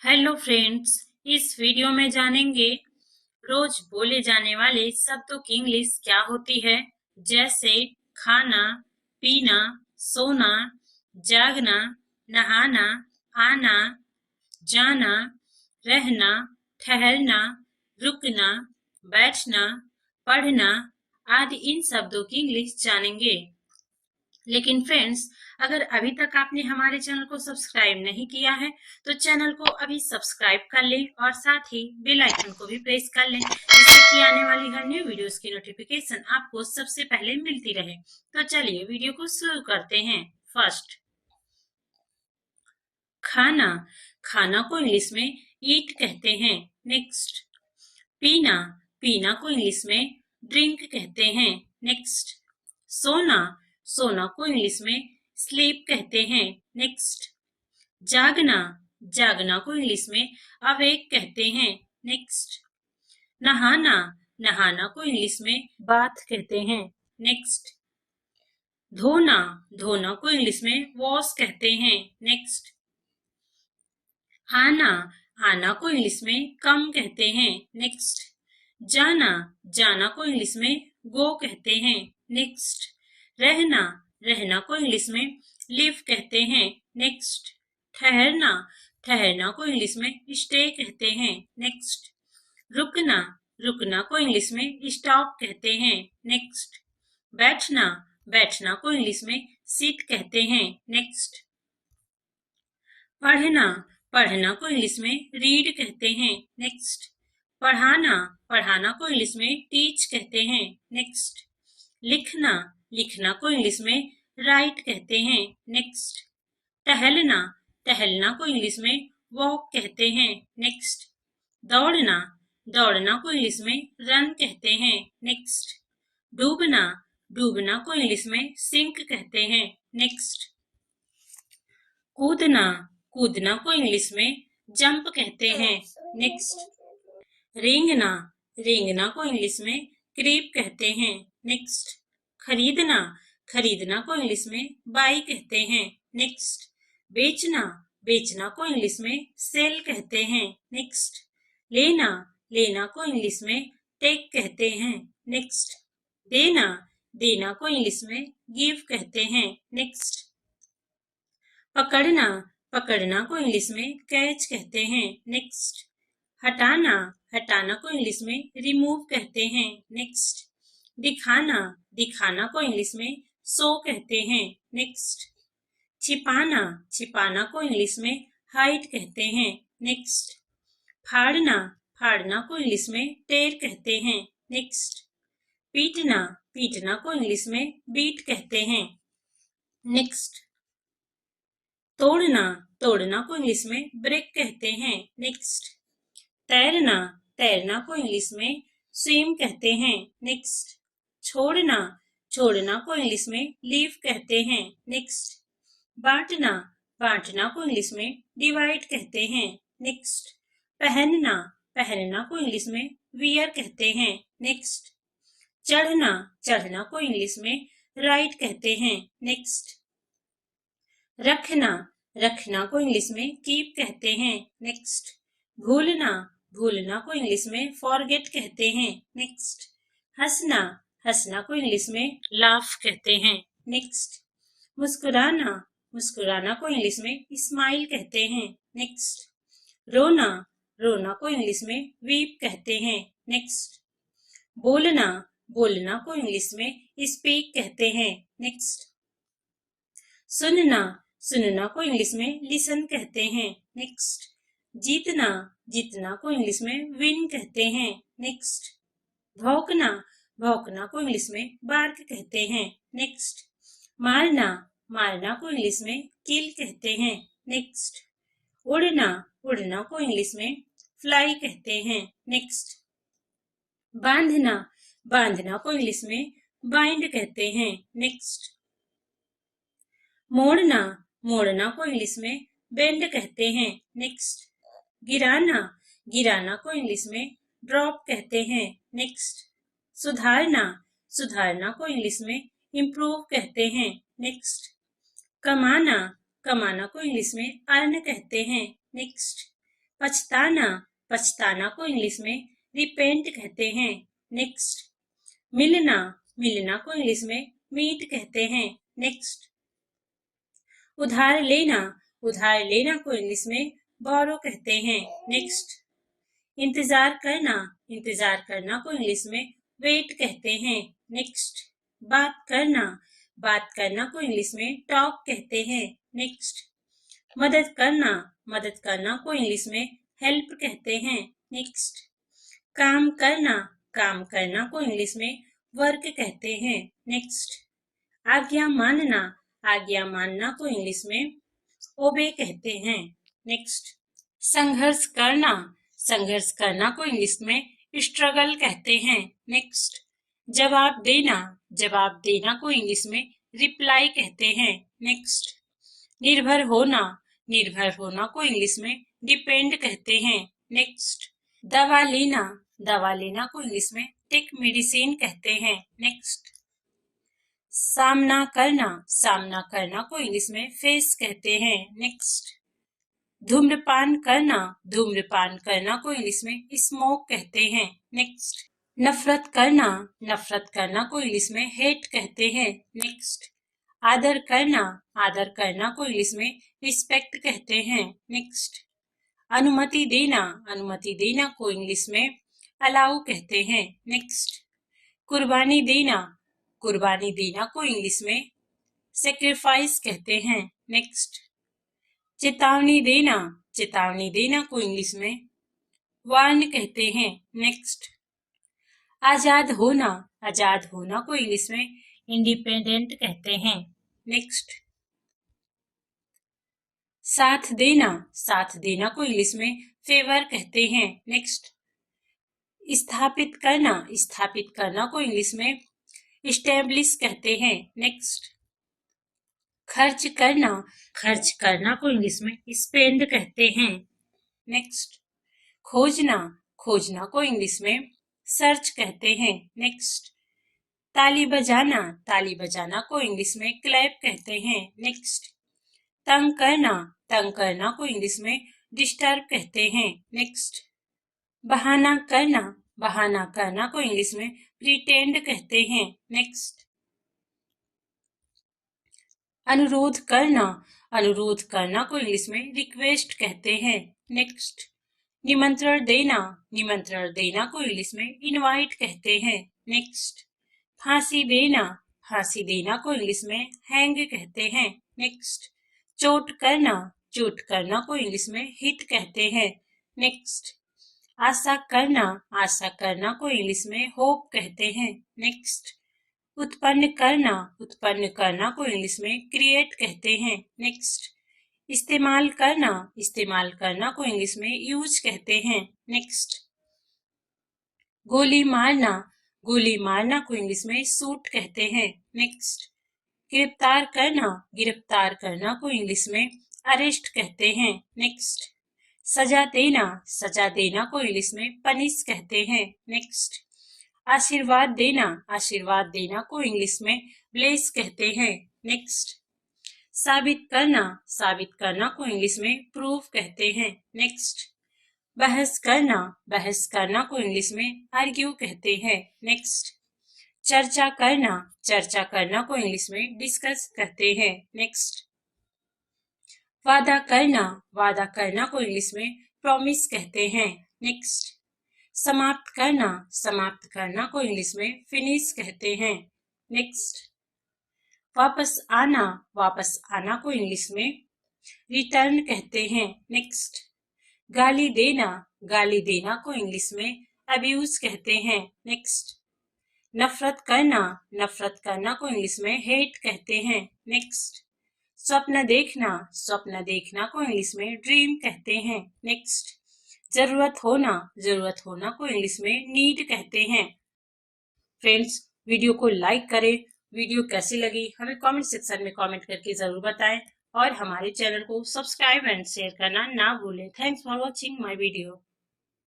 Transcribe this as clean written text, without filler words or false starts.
Hello friends, इस video में जानेंगे रोज बोले जाने वाले शब्दों की इंग्लिश क्या होती है। जैसे खाना, पीना, सोना, जागना, नहाना, आना, जाना, रहना, ठहरना, रुकना, बैठना, पढ़ना आदि इन शब्दों की इंग्लिश जानेंगे। लेकिन फ्रेंड्स, अगर अभी तक आपने हमारे चैनल को सब्सक्राइब नहीं किया है तो चैनल को अभी सब्सक्राइब कर लें और साथ ही बेल आइकन को भी प्रेस कर लें, जिससे कि आने वाली हर न्यू वीडियोस की नोटिफिकेशन आपको सबसे पहले मिलती रहे। तो चलिए वीडियो को शुरू करते हैं। फर्स्ट, खाना। खाना को इंग्लिश में ईट कहते हैं। नेक्स्ट, पीना। पीना को इंग्लिश में ड्रिंक कहते हैं। नेक्स्ट, सोना। सोना को इंग्लिश में स्लीप कहते हैं। नेक्स्ट, जागना। जागना को इंग्लिश में अवेक कहते हैं। नेक्स्ट, नहाना। नहाना को इंग्लिश में बाथ कहते हैं। नेक्स्ट, धोना। धोना को इंग्लिश में वॉश कहते हैं। नेक्स्ट, आना। आना को इंग्लिश में कम कहते हैं। नेक्स्ट, जाना। जाना को इंग्लिश में गो कहते हैं। नेक्स्ट, रहना। रहना को इंग्लिश में लिव कहते हैं। नेक्स्ट, ठहरना। ठहरना को इंग्लिश में स्टे कहते हैं। नेक्स्ट, रुकना। रुकना को इंग्लिश में स्टॉप कहते हैं। नेक्स्ट, बैठना। बैठना को इंग्लिश में सिट कहते हैं। नेक्स्ट, पढ़ना। पढ़ना को इंग्लिश में रीड कहते हैं। नेक्स्ट, पढ़ाना। पढ़ाना को इंग्लिश में टीच कहते हैं। नेक्स्ट, लिखना। लिखना को इंग्लिश में राइट कहते हैं। नेक्स्ट, टहलना। टहलना को इंग्लिश में वॉक कहते हैं। नेक्स्ट, दौड़ना। दौड़ना को इंग्लिश में रन कहते हैं। नेक्स्ट, डूबना। डूबना को इंग्लिश में सिंक कहते हैं। नेक्स्ट, कूदना। कूदना को इंग्लिश में जंप कहते हैं। नेक्स्ट, रेंगना। रेंगना को इंग्लिश में क्रीप कहते हैं। नेक्स्ट, खरीदना। खरीदना को इंग्लिश में बाई कहते हैं। नेक्स्ट, बेचना। बेचना को इंग्लिश में सेल कहते हैं। नेक्स्ट, लेना। लेना को इंग्लिश में टेक कहते हैं। नेक्स्ट, देना। देना को इंग्लिश में गिव कहते हैं। नेक्स्ट, पकड़ना। पकड़ना को इंग्लिश में कैच कहते हैं। नेक्स्ट, हटाना। हटाना को इंग्लिश में रिमूव कहते हैं। नेक्स्ट, दिखाना। दिखाना को इंग्लिश में शो कहते हैं। नेक्स्ट, छिपाना। छिपाना को इंग्लिश में हाइड कहते हैं। नेक्स्ट, फाड़ना। फाड़ना को इंग्लिश में टेर कहते हैं। नेक्स्ट, पीटना। पीटना को इंग्लिश में बीट कहते हैं। नेक्स्ट, तोड़ना। तोड़ना को इंग्लिश में ब्रेक कहते हैं। नेक्स्ट, तैरना। तैरना को इंग्लिश में स्विम कहते हैं। नेक्स्ट, छोड़ना। छोड़ना को इंग्लिश में लीव कहते हैं। नेक्स्ट, बांटना। बांटना को इंग्लिश में डिवाइड कहते हैं। नेक्स्ट, पहनना। पहनना को इंग्लिश में वियर कहते हैं। नेक्स्ट, चढ़ना। चढ़ना को इंग्लिश में राइड कहते हैं। नेक्स्ट, रखना। रखना को इंग्लिश में कीप कहते हैं। नेक्स्ट, भूलना। भूलना को इंग्लिश में फॉरगेट कहते हैं। नेक्स्ट, हंसना। हंसना को इंग्लिश में लाफ कहते हैं। नेक्स्ट, मुस्कुराना। मुस्कुराना को इंग्लिश में स्माइल कहते हैं। नेक्स्ट, रोना। रोना को इंग्लिश में वीप कहते हैं। नेक्स्ट, बोलना। बोलना को इंग्लिश में स्पीक कहते हैं। नेक्स्ट, सुनना। सुनना को इंग्लिश में लिसन कहते हैं। नेक्स्ट, जीतना। जीतना को इंग्लिश में विन कहते हैं। नेक्स्ट, भौंकना। भौंकना को इंग्लिश में बार्क कहते हैं। नेक्स्ट, मारना। मारना को इंग्लिश में किल कहते हैं। नेक्स्ट, उड़ना। उड़ना को इंग्लिश में फ्लाई कहते हैं। नेक्स्ट, बांधना। बांधना को इंग्लिश में बाइंड कहते हैं। नेक्स्ट, मोड़ना। मोड़ना को इंग्लिश में बेंड कहते हैं। नेक्स्ट, गिराना। गिराना को इंग्लिश में ड्रॉप कहते हैं। नेक्स्ट, सुधारना। सुधारना को इंग्लिश में इम्प्रूव कहते हैं। नेक्स्ट, कमाना। कमाना को इंग्लिश में अर्न कहते हैं। नेक्स्ट, पछताना, पछताना को इंग्लिश में रिपेंट कहते हैं। नेक्स्ट, मिलना, मिलना को इंग्लिश में मीट कहते हैं। नेक्स्ट, उधार लेना, उधार लेना को इंग्लिश में बोरो कहते हैं। नेक्स्ट, इंतजार करना, इंतजार करना को इंग्लिश में वेट कहते हैं। नेक्स्ट, बात करना, बात करना को इंग्लिश में टॉक कहते हैं। नेक्स्ट, मदद करना, मदद करना को इंग्लिश में हेल्प कहते हैं। नेक्स्ट, काम करना, काम करना को इंग्लिश में वर्क कहते हैं। नेक्स्ट, आज्ञा मानना, आज्ञा मानना को इंग्लिश में ओबे कहते हैं। नेक्स्ट, संघर्ष करना, संघर्ष करना को इंग्लिश में स्ट्रगल कहते हैं। नेक्स्ट, जवाब देना, जवाब देना को इंग्लिश में रिप्लाई कहते हैं। नेक्स्ट, निर्भर होना, निर्भर होना को इंग्लिश में डिपेंड कहते हैं। नेक्स्ट, दवा लेना, दवा लेना को इंग्लिश में टेक मेडिसिन कहते हैं। नेक्स्ट, सामना करना, सामना करना को इंग्लिश में फेस कहते हैं। नेक्स्ट, धूम्रपान करना, धूम्रपान करना को इंग्लिश में स्मोक कहते हैं। नेक्स्ट, नफरत करना, नफरत करना को इंग्लिश में हेट कहते हैं। नेक्स्ट, आदर करना, आदर करना को इंग्लिश में रिस्पेक्ट कहते हैं। नेक्स्ट, अनुमति देना, अनुमति देना को इंग्लिश में अलाउ कहते हैं। नेक्स्ट, कुर्बानी देना, कुर्बानी देना को इंग्लिश में सेक्रीफाइस कहते हैं। नेक्स्ट, चेतावनी देना, चेतावनी देना को इंग्लिश में वार्न कहते हैं। नेक्स्ट, आजाद होना, आजाद होना को इंग्लिश में इंडिपेंडेंट कहते हैं। नेक्स्ट, साथ देना, साथ देना को इंग्लिश में फेवर कहते हैं। नेक्स्ट, स्थापित करना, स्थापित करना को इंग्लिश में इस्टेब्लिश कहते हैं। नेक्स्ट, खर्च करना, खर्च करना को इंग्लिश में स्पेंड कहते हैं। नेक्स्ट, खोजना, खोजना को इंग्लिश में सर्च कहते हैं। नेक्स्ट, ताली बजाना, ताली बजाना को इंग्लिश में क्लैप कहते हैं। नेक्स्ट, तंग करना, तंग करना को इंग्लिश में डिस्टर्ब कहते हैं। नेक्स्ट, बहाना करना, बहाना करना को इंग्लिश में प्रिटेंड कहते हैं। नेक्स्ट, अनुरोध करना, अनुरोध करना को इंग्लिश में रिक्वेस्ट कहते हैं। नेक्स्ट, निमंत्रण देना, निमंत्रण देना को इंग्लिश में इनवाइट कहते हैं। नेक्स्ट, फांसी देना, फांसी देना को इंग्लिश में हैंग कहते हैं। नेक्स्ट, चोट करना, चोट करना को इंग्लिश में हिट कहते हैं। नेक्स्ट, आशा करना, आशा करना को इंग्लिश में होप कहते हैं। नेक्स्ट, उत्पन्न करना, उत्पन्न करना को इंग्लिश में क्रिएट कहते हैं। नेक्स्ट, इस्तेमाल करना, इस्तेमाल करना को इंग्लिश में यूज कहते हैं। नेक्स्ट, गोली मारना, गोली मारना को इंग्लिश में शूट कहते हैं। नेक्स्ट, गिरफ्तार करना, गिरफ्तार करना को इंग्लिश में अरेस्ट कहते हैं। नेक्स्ट, सजा देना, सजा देना को इंग्लिश में पनिश कहते हैं। नेक्स्ट, आशीर्वाद देना, आशीर्वाद देना को इंग्लिश में ब्लेस कहते हैं। नेक्स्ट, साबित करना, साबित करना को इंग्लिश में प्रूफ कहते हैं। नेक्स्ट, बहस करना, बहस करना को इंग्लिश में आर्ग्यू कहते हैं। नेक्स्ट, चर्चा करना, चर्चा करना को इंग्लिश में डिस्कस कहते हैं। नेक्स्ट, वादा करना, वादा करना को इंग्लिश में प्रॉमिस कहते हैं। नेक्स्ट, समाप्त करना, समाप्त करना को इंग्लिश में फिनिश कहते हैं। नेक्स्ट, वापस आना, वापस आना को इंग्लिश में रिटर्न कहते हैं। नेक्स्ट, गाली देना, गाली देना को इंग्लिश में अब्यूज कहते हैं। नेक्स्ट, नफरत करना, नफरत करना को इंग्लिश में हेट कहते हैं। नेक्स्ट, स्वप्न देखना, स्वप्न देखना को इंग्लिश में ड्रीम कहते हैं। नेक्स्ट, जरूरत होना, जरूरत होना को इंग्लिश में नीड कहते हैं। फ्रेंड्स, वीडियो को लाइक करें। वीडियो कैसी लगी हमें कमेंट सेक्शन में कमेंट करके जरूर बताएं और हमारे चैनल को सब्सक्राइब एंड शेयर करना ना भूलें। Thanks for watching my video.